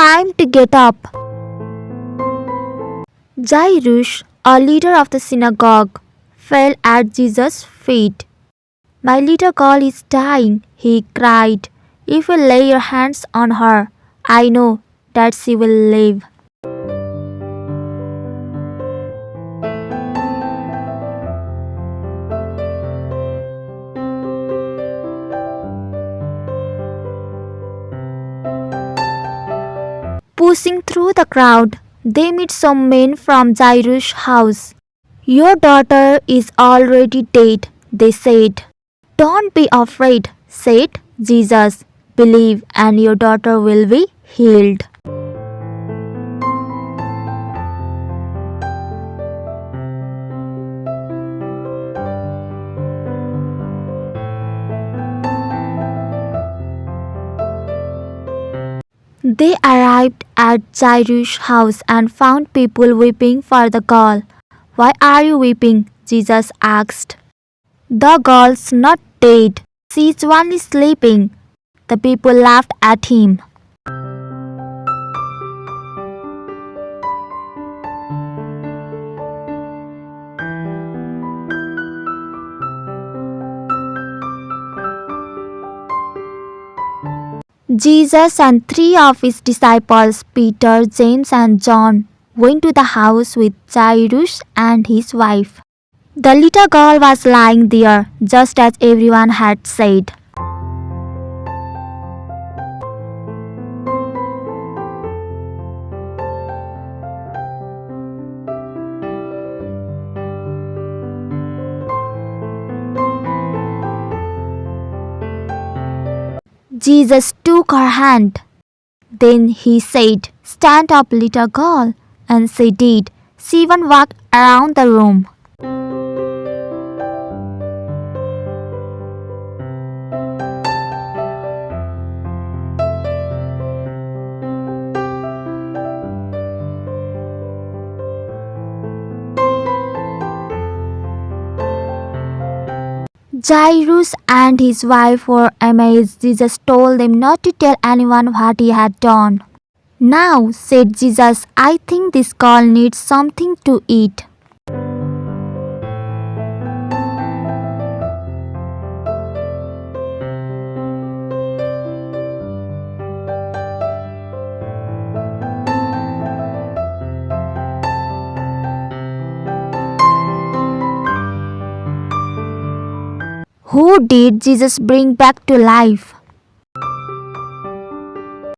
time to get up. Jairus, a leader of the synagogue, fell at Jesus' feet. My little girl is dying, he cried. If you lay your hands on her, I know that she will live. Pushing through the crowd, they meet some men from Jairus' house. Your daughter is already dead, they said. Don't be afraid, said Jesus. Believe and your daughter will be healed. They arrived at Jairus' house and found people weeping for the girl. Why are you weeping? Jesus asked. The girl's not dead. She's only sleeping. The people laughed at him. Jesus and three of his disciples, Peter, James, and John, went to the house with Jairus and his wife. The little girl was lying there, just as everyone had said. Jesus took her hand. Then he said, "Stand up, little girl." And she did. She even walked around the room. Jairus and his wife were amazed. Jesus told them not to tell anyone what he had done. Now, said Jesus, I think this girl needs something to eat. Who did Jesus bring back to life?